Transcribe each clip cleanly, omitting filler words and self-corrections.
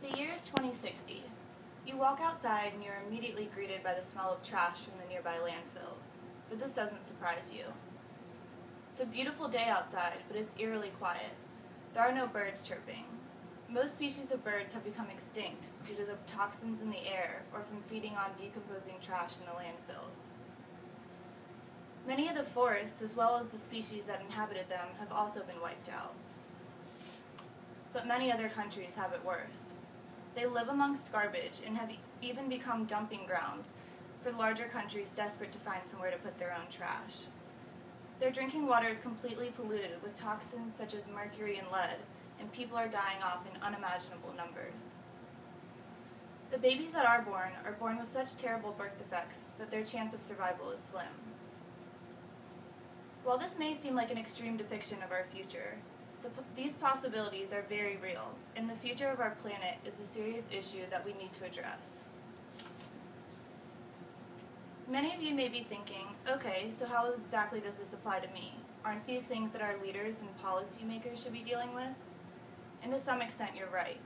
The year is 2060. You walk outside and you're immediately greeted by the smell of trash from the nearby landfills. But this doesn't surprise you. It's a beautiful day outside, but it's eerily quiet. There are no birds chirping. Most species of birds have become extinct due to the toxins in the air or from feeding on decomposing trash in the landfills. Many of the forests, as well as the species that inhabited them, have also been wiped out. But many other countries have it worse. They live amongst garbage and have even become dumping grounds for larger countries desperate to find somewhere to put their own trash. Their drinking water is completely polluted with toxins such as mercury and lead, and people are dying off in unimaginable numbers. The babies that are born with such terrible birth defects that their chance of survival is slim. While this may seem like an extreme depiction of our future, these possibilities are very real, and the future of our planet is a serious issue that we need to address. Many of you may be thinking, okay, so how exactly does this apply to me? Aren't these things that our leaders and policymakers should be dealing with? And to some extent, you're right.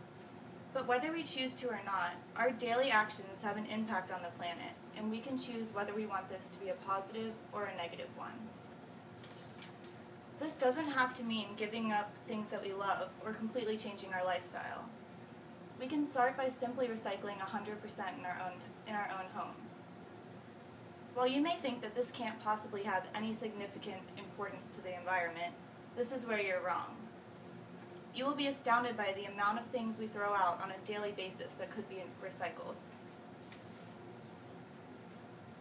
But whether we choose to or not, our daily actions have an impact on the planet, and we can choose whether we want this to be a positive or a negative one. This doesn't have to mean giving up things that we love or completely changing our lifestyle. We can start by simply recycling 100% in our own homes. While you may think that this can't possibly have any significant importance to the environment, this is where you're wrong. You will be astounded by the amount of things we throw out on a daily basis that could be recycled.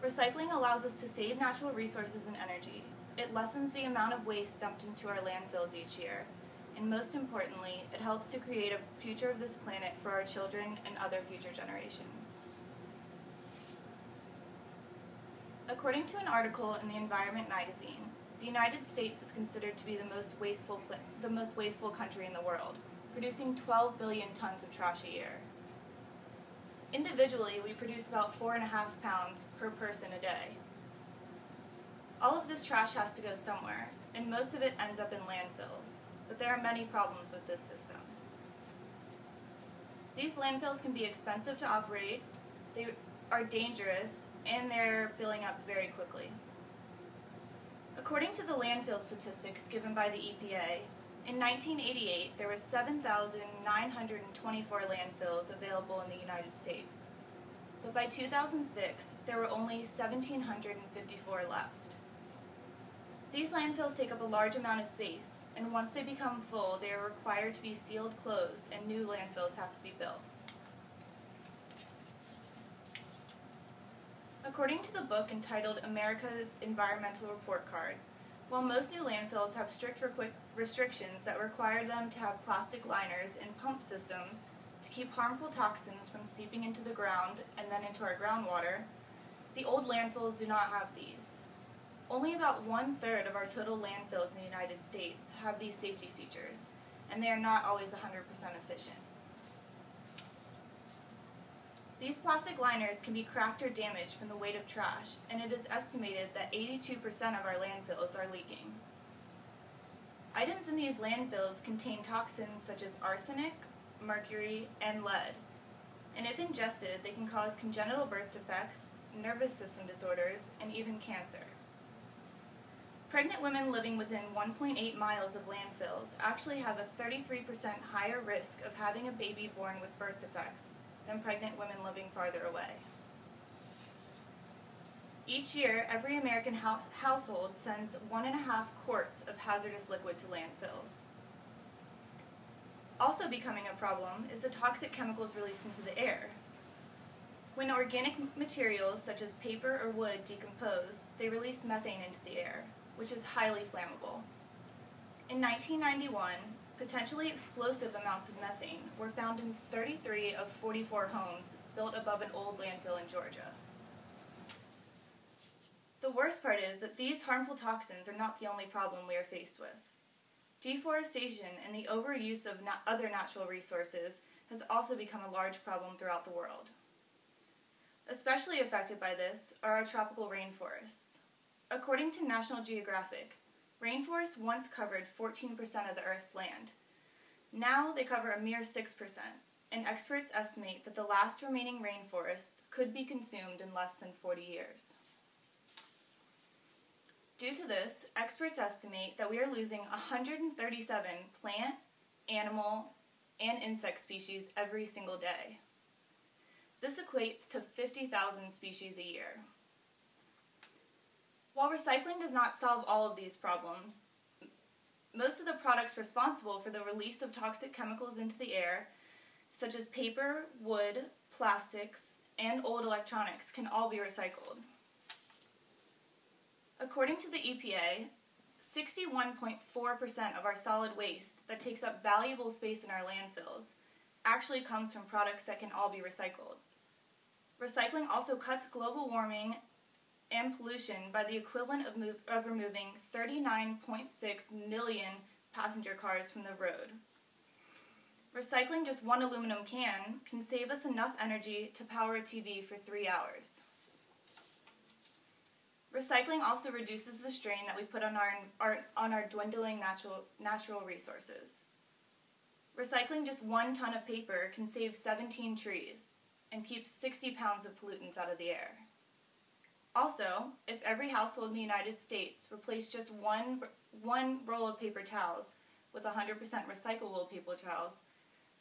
Recycling allows us to save natural resources and energy. It lessens the amount of waste dumped into our landfills each year, and most importantly, it helps to create a future of this planet for our children and other future generations. According to an article in the Environment magazine, the United States is considered to be the most wasteful country in the world, producing 12 billion tons of trash a year. Individually, we produce about 4.5 pounds per person a day. All of this trash has to go somewhere, and most of it ends up in landfills, but there are many problems with this system. These landfills can be expensive to operate, they are dangerous, and they're filling up very quickly. According to the landfill statistics given by the EPA, in 1988 there were 7,924 landfills available in the United States, but by 2006 there were only 1,754 left. These landfills take up a large amount of space, and once they become full, they are required to be sealed closed and new landfills have to be built. According to the book entitled America's Environmental Report Card, while most new landfills have strict restrictions that require them to have plastic liners and pump systems to keep harmful toxins from seeping into the ground and then into our groundwater, the old landfills do not have these. Only about 1/3 of our total landfills in the United States have these safety features, and they are not always 100% efficient. These plastic liners can be cracked or damaged from the weight of trash, and it is estimated that 82% of our landfills are leaking. Items in these landfills contain toxins such as arsenic, mercury, and lead, and if ingested, they can cause congenital birth defects, nervous system disorders, and even cancer. Pregnant women living within 1.8 miles of landfills actually have a 33% higher risk of having a baby born with birth defects than pregnant women living farther away. Each year, every American household sends 1.5 quarts of hazardous liquid to landfills. Also becoming a problem is the toxic chemicals released into the air. When organic materials such as paper or wood decompose, they release methane into the air, which is highly flammable. In 1991, potentially explosive amounts of methane were found in 33 of 44 homes built above an old landfill in Georgia. The worst part is that these harmful toxins are not the only problem we are faced with. Deforestation and the overuse of other natural resources has also become a large problem throughout the world. Especially affected by this are our tropical rainforests. According to National Geographic, rainforests once covered 14% of the Earth's land. Now they cover a mere 6%, and experts estimate that the last remaining rainforests could be consumed in less than 40 years. Due to this, experts estimate that we are losing 137 plant, animal, and insect species every single day. This equates to 50,000 species a year. While recycling does not solve all of these problems, most of the products responsible for the release of toxic chemicals into the air, such as paper, wood, plastics, and old electronics, can all be recycled. According to the EPA, 61.4% of our solid waste that takes up valuable space in our landfills actually comes from products that can all be recycled. Recycling also cuts global warming and pollution by the equivalent of removing 39.6 million passenger cars from the road. Recycling just one aluminum can save us enough energy to power a TV for 3 hours. Recycling also reduces the strain that we put on our dwindling natural resources. Recycling just 1 ton of paper can save 17 trees and keeps 60 pounds of pollutants out of the air. Also, if every household in the United States replaced just one roll of paper towels with 100% recyclable paper towels,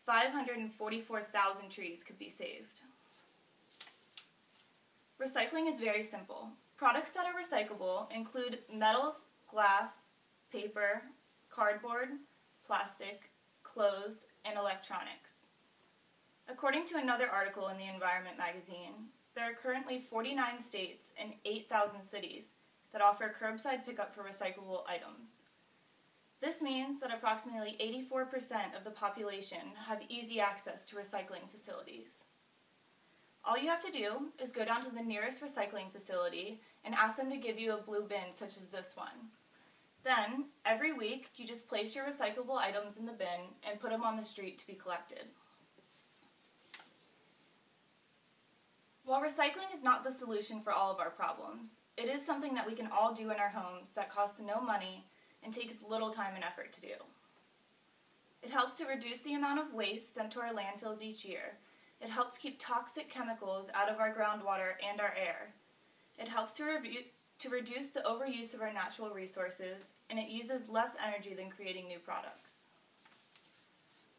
544,000 trees could be saved. Recycling is very simple. Products that are recyclable include metals, glass, paper, cardboard, plastic, clothes, and electronics. According to another article in the Environment magazine, there are currently 49 states and 8,000 cities that offer curbside pickup for recyclable items. This means that approximately 84% of the population have easy access to recycling facilities. All you have to do is go down to the nearest recycling facility and ask them to give you a blue bin such as this one. Then, every week, you just place your recyclable items in the bin and put them on the street to be collected. While recycling is not the solution for all of our problems, it is something that we can all do in our homes that costs no money and takes little time and effort to do. It helps to reduce the amount of waste sent to our landfills each year. It helps keep toxic chemicals out of our groundwater and our air. It helps to reduce the overuse of our natural resources, and it uses less energy than creating new products.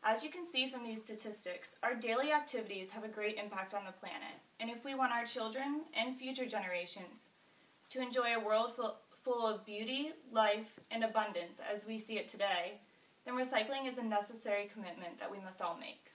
As you can see from these statistics, our daily activities have a great impact on the planet, and if we want our children and future generations to enjoy a world full of beauty, life, and abundance as we see it today, then recycling is a necessary commitment that we must all make.